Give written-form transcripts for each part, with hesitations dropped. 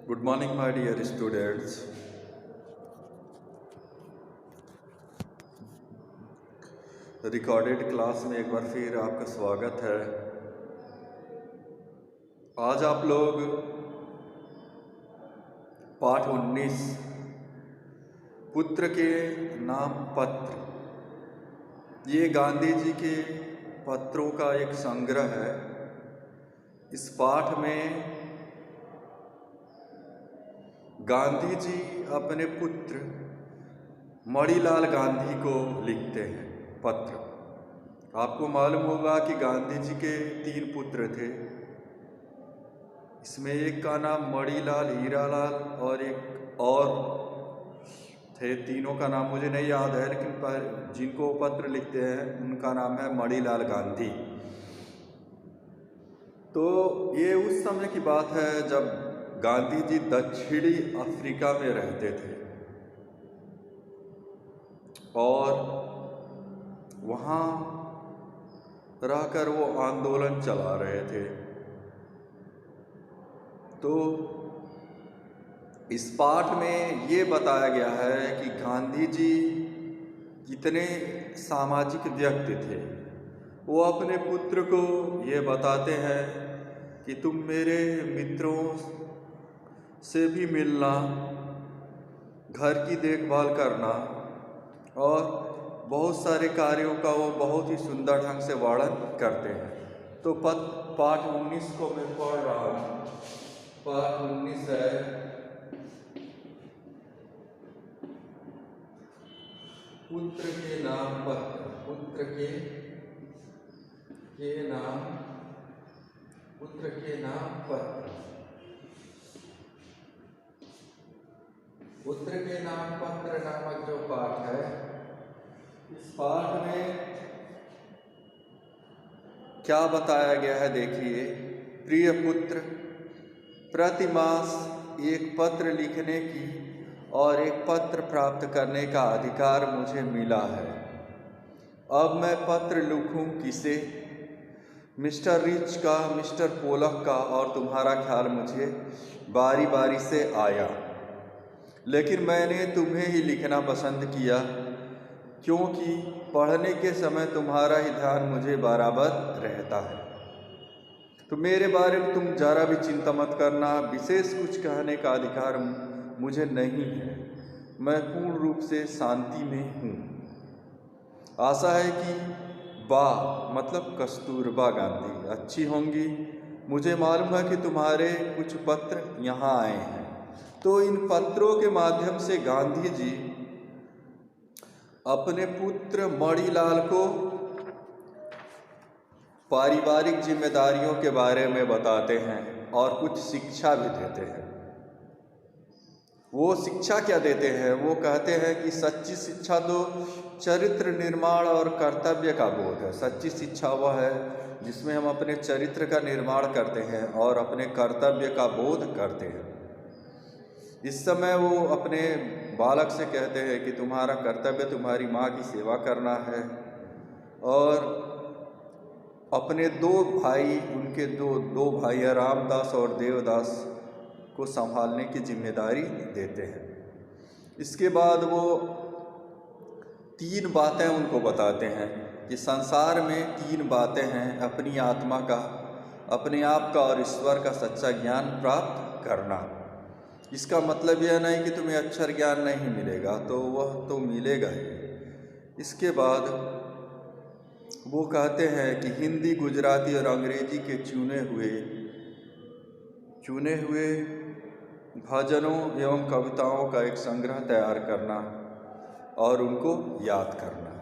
Good morning my dear students. Recorded class में एक बार फिर आपका स्वागत है। आज आप लोग पाठ 19 पुत्र के नाम पत्र, ये गांधी जी के पत्रों का एक संग्रह है। इस पाठ में गांधी जी अपने पुत्र मणिलाल गांधी को लिखते हैं पत्र। आपको मालूम होगा कि गांधी जी के 3 पुत्र थे। इसमें एक का नाम मणिलाल, हीरालाल और एक और थे। तीनों का नाम मुझे नहीं याद है, लेकिन जिनको पत्र लिखते हैं उनका नाम है मणिलाल गांधी। तो ये उस समय की बात है जब गांधी जी दक्षिणी अफ्रीका में रहते थे और वहाँ रहकर वो आंदोलन चला रहे थे। तो इस पाठ में ये बताया गया है कि गांधी जी कितने सामाजिक व्यक्ति थे। वो अपने पुत्र को ये बताते हैं कि तुम मेरे मित्रों से भी मिलना, घर की देखभाल करना और बहुत सारे कार्यों का वो बहुत ही सुंदर ढंग से वर्णन करते हैं। तो पाठ 19 को मैं पढ़ रहा हूँ। पाठ 19 है पुत्र के नाम पत्र। पुत्र के नाम पत्र। पुत्र के नाम पत्र नामक जो पाठ है, इस पाठ में क्या बताया गया है देखिए। प्रिय पुत्र, प्रतिमास एक पत्र लिखने की और एक पत्र प्राप्त करने का अधिकार मुझे मिला है। अब मैं पत्र लिखूं किसे? मिस्टर रिच का, मिस्टर पोलक का और तुम्हारा ख्याल मुझे बारी बारी से आया, लेकिन मैंने तुम्हें ही लिखना पसंद किया क्योंकि पढ़ने के समय तुम्हारा ही ध्यान मुझे बराबर रहता है। तो मेरे बारे में तुम जरा भी चिंता मत करना। विशेष कुछ कहने का अधिकार मुझे नहीं है। मैं पूर्ण रूप से शांति में हूँ। आशा है कि बा मतलब कस्तूरबा गांधी अच्छी होंगी। मुझे मालूम है कि तुम्हारे कुछ पत्र यहाँ आए हैं। तो इन पत्रों के माध्यम से गांधी जी अपने पुत्र मणिलाल को पारिवारिक जिम्मेदारियों के बारे में बताते हैं और कुछ शिक्षा भी देते हैं। वो शिक्षा क्या देते हैं? वो कहते हैं कि सच्ची शिक्षा तो चरित्र निर्माण और कर्तव्य का बोध है। सच्ची शिक्षा वह है जिसमें हम अपने चरित्र का निर्माण करते हैं और अपने कर्तव्य का बोध करते हैं। इस समय वो अपने बालक से कहते हैं कि तुम्हारा कर्तव्य तुम्हारी माँ की सेवा करना है और अपने 2 भाई, उनके दो भाई रामदास और देवदास को संभालने की जिम्मेदारी देते हैं। इसके बाद वो 3 बातें उनको बताते हैं कि संसार में 3 बातें हैं: अपनी आत्मा का, अपने आप का और ईश्वर का सच्चा ज्ञान प्राप्त करना। इसका मतलब यह नहीं कि तुम्हें अक्षर ज्ञान नहीं मिलेगा, तो वह तो मिलेगा ही। इसके बाद वो कहते हैं कि हिंदी, गुजराती और अंग्रेजी के चुने हुए भजनों एवं कविताओं का एक संग्रह तैयार करना और उनको याद करना।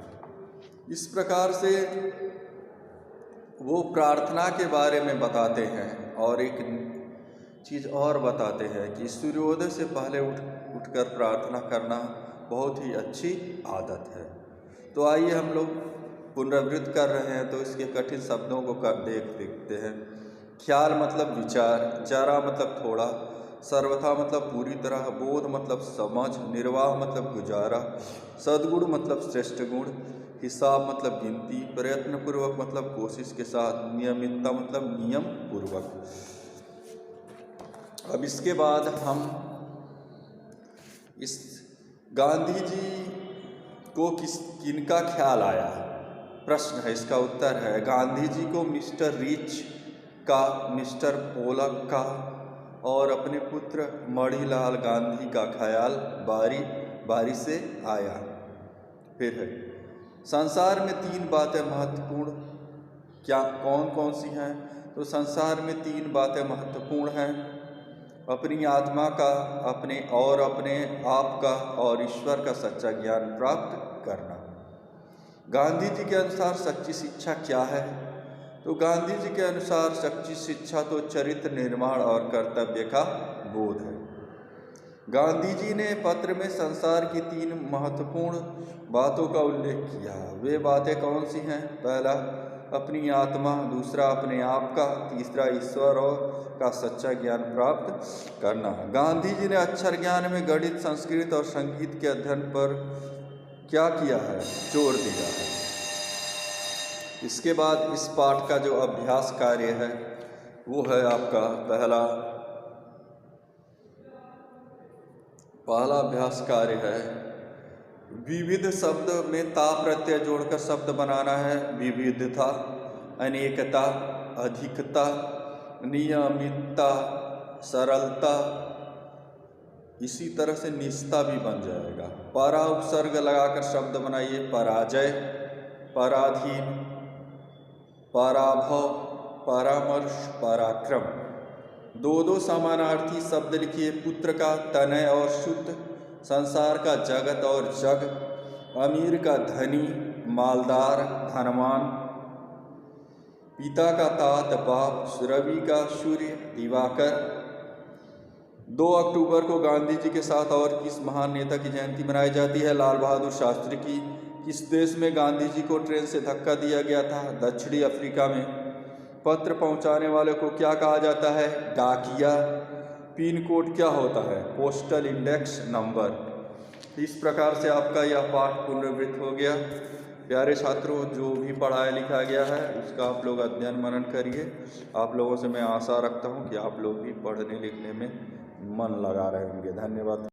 इस प्रकार से वो प्रार्थना के बारे में बताते हैं और एक चीज़ और बताते हैं कि सूर्योदय से पहले उठकर प्रार्थना करना बहुत ही अच्छी आदत है। तो आइए हम लोग पुनरावृत्त कर रहे हैं, तो इसके कठिन शब्दों को देखते हैं। ख्याल मतलब विचार, जरा मतलब थोड़ा, सर्वथा मतलब पूरी तरह, बोध मतलब समझ, निर्वाह मतलब गुजारा, सद्गुण मतलब श्रेष्ठ गुण, हिसाब मतलब गिनती, प्रयत्नपूर्वक मतलब कोशिश के साथ, नियमितता मतलब नियम पूर्वक। अब इसके बाद हम इस गांधी जी को किनका ख्याल आया, प्रश्न है, इसका उत्तर है गांधी जी को मिस्टर रिच का, मिस्टर पोलक का और अपने पुत्र मणिलाल गांधी का ख्याल बारी बारी से आया। फिर है, संसार में 3 बातें महत्वपूर्ण, क्या कौन कौन सी हैं? तो संसार में 3 बातें महत्वपूर्ण हैं, अपनी आत्मा का, अपने आप का और ईश्वर का सच्चा ज्ञान प्राप्त करना। गांधी जी के अनुसार सच्ची शिक्षा क्या है? तो गांधी जी के अनुसार सच्ची शिक्षा तो चरित्र निर्माण और कर्तव्य का बोध है। गांधी जी ने पत्र में संसार की 3 महत्वपूर्ण बातों का उल्लेख किया। वे बातें कौन सी हैं? पहला, अपनी आत्मा, दूसरा अपने आप का, तीसरा ईश्वर और का सच्चा ज्ञान प्राप्त करना। गांधी जी ने अक्षर ज्ञान में गणित, संस्कृत और संगीत के अध्ययन पर क्या किया है? जोर दिया है। इसके बाद इस पाठ का जो अभ्यास कार्य है वो है आपका पहला अभ्यास कार्य है, विविध शब्द में ता प्रत्यय जोड़कर शब्द बनाना है। विविधता, अनेकता, अधिकता, नियमितता, सरलता, इसी तरह से निष्ठा भी बन जाएगा। परा उपसर्ग लगाकर शब्द बनाइए, पराजय, पराधीन, पराभव, परामर्श, पराक्रम। 2 समानार्थी शब्द लिखिए, पुत्र का तनय और शुद्ध, संसार का जगत और जग, अमीर का धनी, मालदार, धनवान, पिता का तात, बाप, रवि का सूर्य, दिवाकर। 2 अक्टूबर को गांधी जी के साथ और किस महान नेता की जयंती मनाई जाती है? लाल बहादुर शास्त्री की। किस देश में गांधी जी को ट्रेन से धक्का दिया गया था? दक्षिणी अफ्रीका में। पत्र पहुंचाने वाले को क्या कहा जाता है? डाकिया। पिन कोड क्या होता है? Postal index number. इस प्रकार से आपका यह पाठ पुनरावृत्त हो गया। प्यारे छात्रों, जो भी पढ़ाया लिखा गया है उसका आप लोग अध्ययन मनन करिए। आप लोगों से मैं आशा रखता हूँ कि आप लोग भी पढ़ने लिखने में मन लगा रहे होंगे। धन्यवाद।